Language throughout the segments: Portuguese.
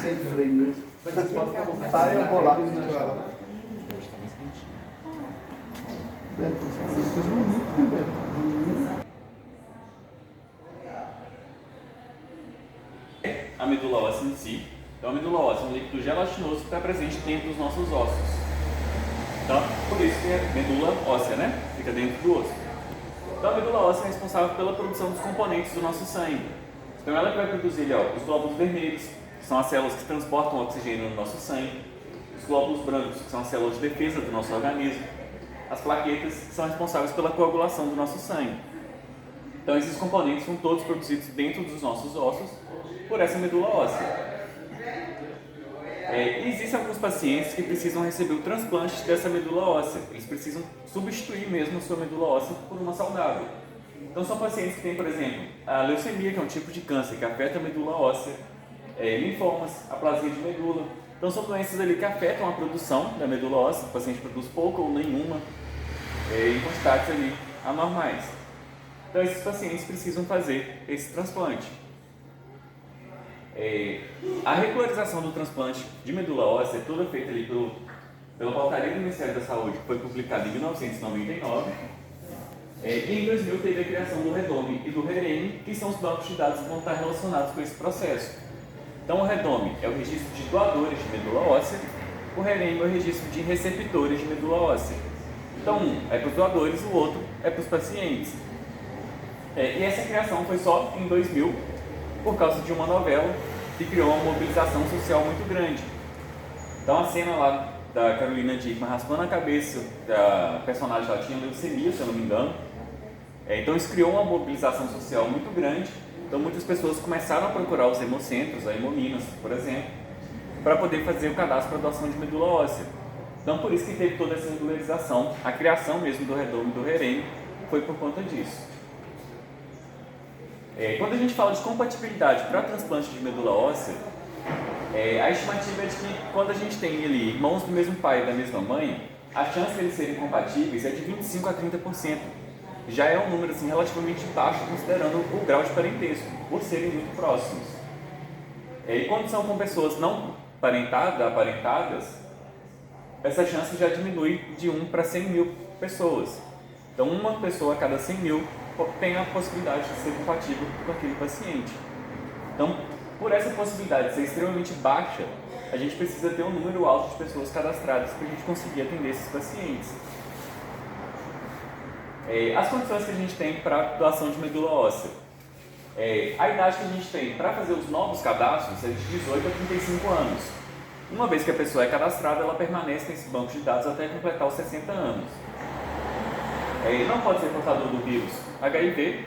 Sem freio. Tá, eu vou lá. A medula óssea em si. Então a medula óssea é um líquido gelatinoso que está presente dentro dos nossos ossos. Então, por isso que é medula óssea, né? Fica dentro do osso. Então a medula óssea é responsável pela produção dos componentes do nosso sangue. Então ela que vai produzir os glóbulos vermelhos, que são as células que transportam o oxigênio no nosso sangue, os glóbulos brancos, que são as células de defesa do nosso organismo, as plaquetas, que são responsáveis pela coagulação do nosso sangue. Então esses componentes são todos produzidos dentro dos nossos ossos por essa medula óssea. Existem alguns pacientes que precisam receber o transplante dessa medula óssea. Eles precisam substituir mesmo a sua medula óssea por uma saudável. Então são pacientes que têm, por exemplo, a leucemia, que é um tipo de câncer que afeta a medula óssea, linfomas, aplasia de medula. Então são doenças ali que afetam a produção da medula óssea. O paciente produz pouca ou nenhuma, em quantidades ali anormais. Então esses pacientes precisam fazer esse transplante. A regularização do transplante de medula óssea é toda feita ali pela portaria do Ministério da Saúde, que foi publicada em 1999. E em 2000 teve a criação do REDOME e do REREME, que são os bancos de dados que vão estar relacionados com esse processo. Então o REDOME é o registro de doadores de medula óssea, o REREME é o registro de receptores de medula óssea. Então um é para os doadores, o outro é para os pacientes. E essa criação foi só em 2000, por causa de uma novela que criou uma mobilização social muito grande. Então a cena lá da Carolina Dickman raspando a cabeça da personagem, ela tinha leucemia, se eu não me engano. Então isso criou uma mobilização social muito grande. Então muitas pessoas começaram a procurar os hemocentros, a Hemominas, por exemplo, para poder fazer o cadastro para doação de medula óssea. Então por isso que teve toda essa regularização, a criação mesmo do REDOME e do REREME foi por conta disso. Quando a gente fala de compatibilidade para transplante de medula óssea, a estimativa é de que quando a gente tem ali irmãos do mesmo pai e da mesma mãe, a chance de eles serem compatíveis é de 25% a 30%. Já é um número assim, relativamente baixo, considerando o grau de parentesco, por serem muito próximos. E quando são com pessoas não aparentadas, essa chance já diminui de 1 para 100 mil pessoas. Então uma pessoa a cada 100 mil tem a possibilidade de ser compatível com aquele paciente. Então, por essa possibilidade de ser extremamente baixa, a gente precisa ter um número alto de pessoas cadastradas para a gente conseguir atender esses pacientes. As condições que a gente tem para doação de medula óssea. A idade que a gente tem para fazer os novos cadastros é de 18 a 35 anos. Uma vez que a pessoa é cadastrada, ela permanece nesse banco de dados até completar os 60 anos. Não pode ser portador do vírus HIV,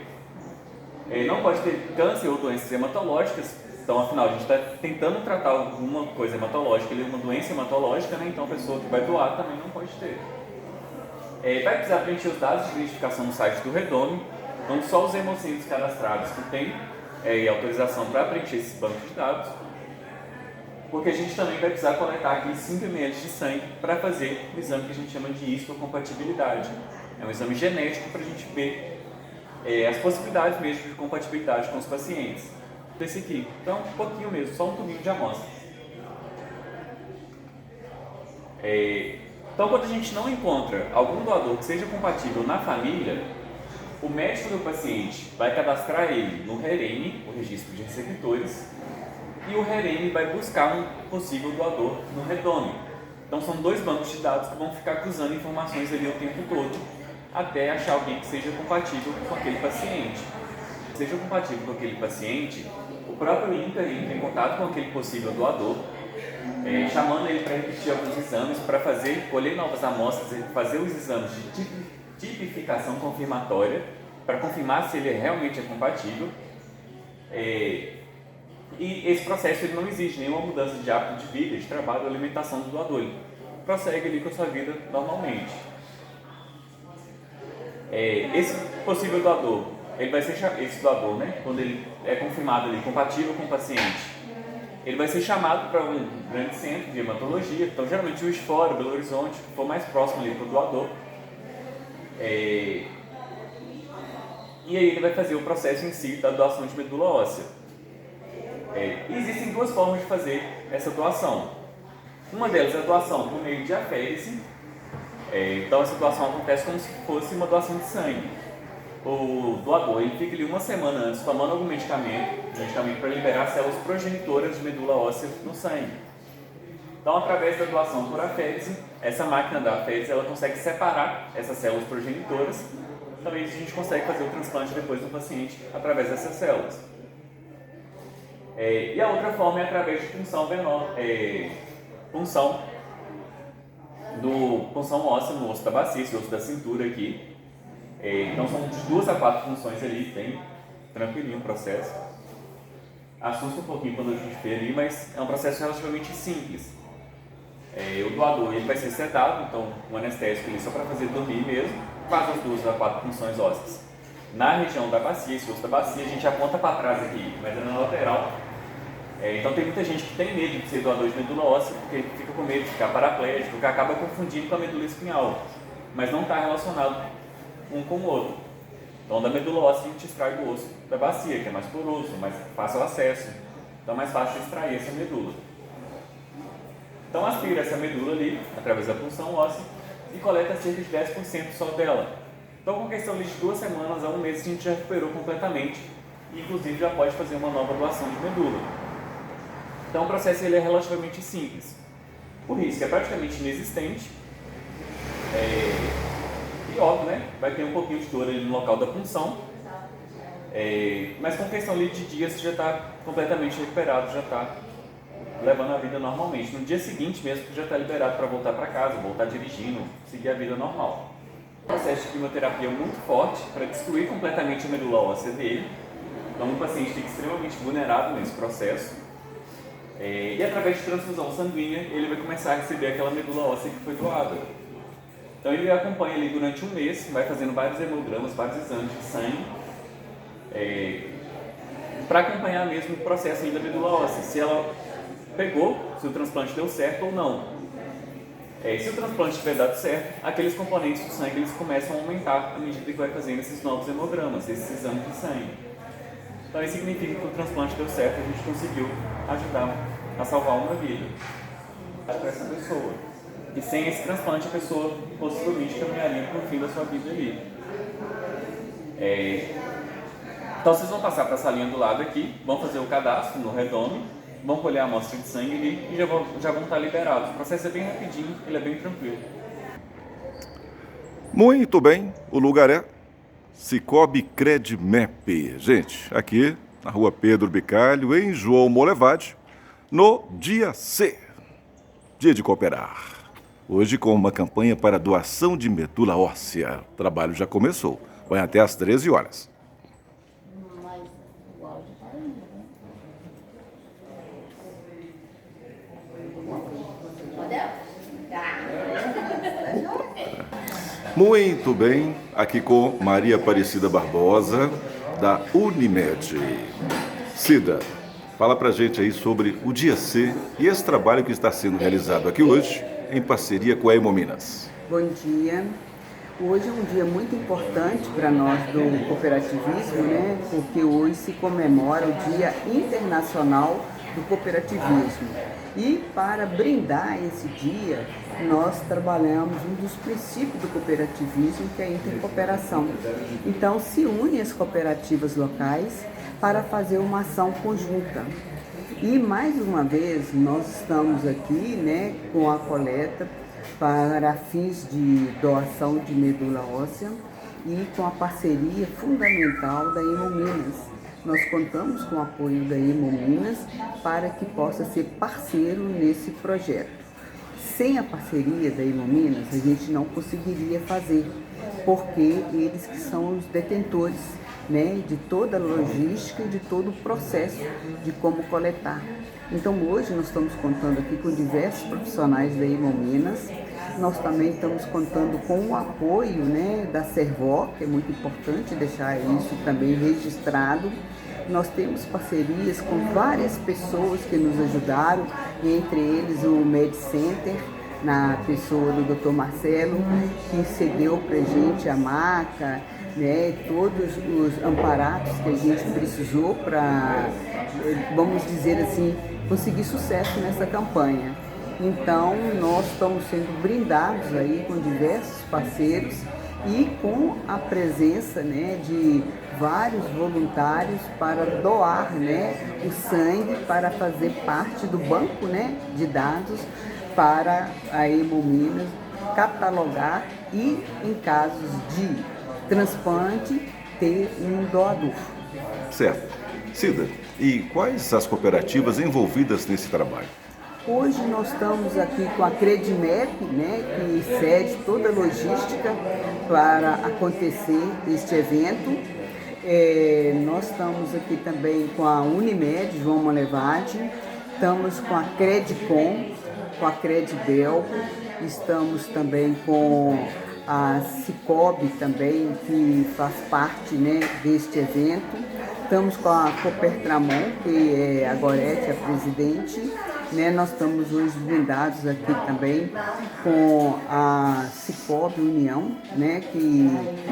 não pode ter câncer ou doenças hematológicas. Então, afinal, a gente está tentando tratar alguma coisa hematológica, uma doença hematológica, né? Então a pessoa que vai doar também não pode ter. Vai precisar preencher os dados de identificação no site do REDOME, então só os hemocentros cadastrados que têm autorização para preencher esse banco de dados, porque a gente também vai precisar coletar aqui 5 ml de sangue para fazer o exame que a gente chama de histocompatibilidade. É um exame genético para a gente ver as possibilidades mesmo de compatibilidade com os pacientes. Desse aqui, então um pouquinho mesmo, só um tubinho de amostra. Então, quando a gente não encontra algum doador que seja compatível na família, o médico do paciente vai cadastrar ele no REREME, o registro de receptores, e o REREME vai buscar um possível doador no REDOME. Então, são dois bancos de dados que vão ficar cruzando informações ali o tempo todo, até achar alguém que seja compatível com aquele paciente. Se seja compatível com aquele paciente, o próprio INCA entra em contato com aquele possível doador, chamando ele para repetir alguns exames, para colher novas amostras, fazer os exames de tipificação confirmatória, para confirmar se ele realmente é compatível, E esse processo ele não exige nenhuma mudança de hábito de vida, de trabalho ou alimentação do doador. Ele prossegue ali com a sua vida normalmente. Esse possível doador, ele vai ser esse doador, né, quando ele é confirmado ali compatível com o paciente, ele vai ser chamado para um grande centro de hematologia, então geralmente Juiz de Fora, Belo Horizonte, que for mais próximo ali para o doador. E aí ele vai fazer o processo em si da doação de medula óssea. Existem duas formas de fazer essa doação. Uma delas é a doação por meio de aférese. Então essa doação acontece como se fosse uma doação de sangue. O doador ele fica ali uma semana antes tomando algum medicamento para liberar células progenitoras de medula óssea no sangue. Então, através da doação por aférese, essa máquina da aférese ela consegue separar essas células progenitoras. Também a gente consegue fazer o transplante depois do paciente através dessas células. E a outra forma é através de punção punção óssea no osso da bacia, esse osso da cintura aqui. Então são de 2 a 4 funções ali, bem tranquilinho o processo. Assusta um pouquinho quando a gente vê ali, mas é um processo relativamente simples. O doador ele vai ser sedado, então um anestésico ali só para fazer dormir mesmo, faz as 2 a 4 funções ósseas. Na região da bacia, esse osso da bacia, a gente aponta para trás aqui, mas é na lateral. Então tem muita gente que tem medo de ser doador de medula óssea, porque fica com medo de ficar paraplégico, que acaba confundindo com a medula espinhal, mas não está relacionado um com o outro. Então da medula óssea a gente extrai do osso da bacia, que é mais poroso, mais fácil acesso, então é mais fácil de extrair essa medula. Então aspira essa medula ali, através da punção óssea, e coleta cerca de 10% só dela. Então com questão de 2 semanas a 1 mês a gente já recuperou completamente, e inclusive já pode fazer uma nova doação de medula. Então o processo ele é relativamente simples. O risco é praticamente inexistente. E óbvio, né? Vai ter um pouquinho de dor ali no local da punção. Mas com questão ali de dias você já está completamente recuperado, já está levando a vida normalmente. No dia seguinte mesmo você já está liberado para voltar para casa, voltar dirigindo, seguir a vida normal. O processo de quimioterapia é muito forte para destruir completamente a medula óssea dele. Então o paciente fica extremamente vulnerável nesse processo. E através de transfusão sanguínea ele vai começar a receber aquela medula óssea que foi doada. Então ele acompanha ali durante 1 mês, vai fazendo vários hemogramas, vários exames de sangue, para acompanhar mesmo o processo aí da medula óssea, se ela pegou, se o transplante deu certo ou não. Se o transplante tiver dado certo, aqueles componentes do sangue eles começam a aumentar à medida que vai fazendo esses novos hemogramas, esses exames de sangue. Então isso significa que o transplante deu certo, a gente conseguiu ajudar a salvar uma vida para essa pessoa. E sem esse transplante a pessoa possivelmente caminharia para o fim da sua vida ali. Então vocês vão passar para a salinha do lado aqui, vão fazer o cadastro no Redome, vão colher a amostra de sangue ali e já vão estar liberados. O processo é bem rapidinho, ele é bem tranquilo. Muito bem, o lugar é Cicobi Credmep. Gente, aqui na rua Pedro Bicalho, em João Molevade, no dia C, dia de cooperar. Hoje com uma campanha para doação de medula óssea. O trabalho já começou, vai até às 13 horas. Mas o áudio tá indo, né? Muito bem, aqui com Maria Aparecida Barbosa, da Unimed. Cida, fala pra gente aí sobre o Dia C e esse trabalho que está sendo realizado aqui hoje, em parceria com a Hemominas. Bom dia. Hoje é um dia muito importante para nós do cooperativismo, né? Porque hoje se comemora o Dia Internacional do Cooperativismo. E para brindar esse dia, nós trabalhamos um dos princípios do cooperativismo, que é a intercooperação. Então, se unem as cooperativas locais para fazer uma ação conjunta. E mais uma vez, nós estamos aqui, né, com a coleta para fins de doação de medula óssea e com a parceria fundamental da Hemominas. Nós contamos com o apoio da Hemominas para que possa ser parceiro nesse projeto. Sem a parceria da Hemominas, a gente não conseguiria fazer, porque eles que são os detentores né, de toda a logística e de todo o processo de como coletar. Então hoje nós estamos contando aqui com diversos profissionais da Hemominas. Nós também estamos contando com o apoio, né, da Servó, que é muito importante deixar isso também registrado. Nós temos parcerias com várias pessoas que nos ajudaram, entre eles o Med Center, na pessoa do Dr. Marcelo, que cedeu para a gente a maca, né, todos os amparatos que a gente precisou para, vamos dizer assim, conseguir sucesso nessa campanha. Então, nós estamos sendo brindados aí com diversos parceiros e com a presença, né, de vários voluntários para doar, né, o sangue para fazer parte do banco, né, de dados para a Hemominas catalogar e, em casos de transplante, ter um doador. Certo. Cida, e quais as cooperativas envolvidas nesse trabalho? Hoje nós estamos aqui com a Credmep, né, que cede toda a logística para acontecer este evento. Nós estamos aqui também com a Unimed, João Molevade, estamos com a Credcom, com a Credbel, estamos também com a Cicobi também, que faz parte, né, deste evento. Estamos com a Copertramon, que é a Gorete, a presidente. Né, nós estamos hoje blindados aqui também com a Cicobi União, né, que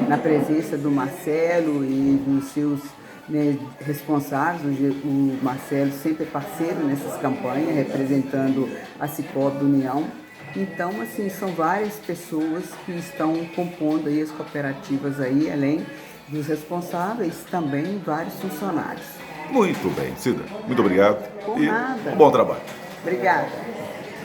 na presença do Marcelo e dos seus, né, responsáveis, o Marcelo sempre é parceiro nessas campanhas, representando a Cicobi União. Então, assim, são várias pessoas que estão compondo aí as cooperativas aí, além dos responsáveis, também vários funcionários. Muito bem, Cida. Muito obrigado. Por nada. Um bom trabalho. Obrigada.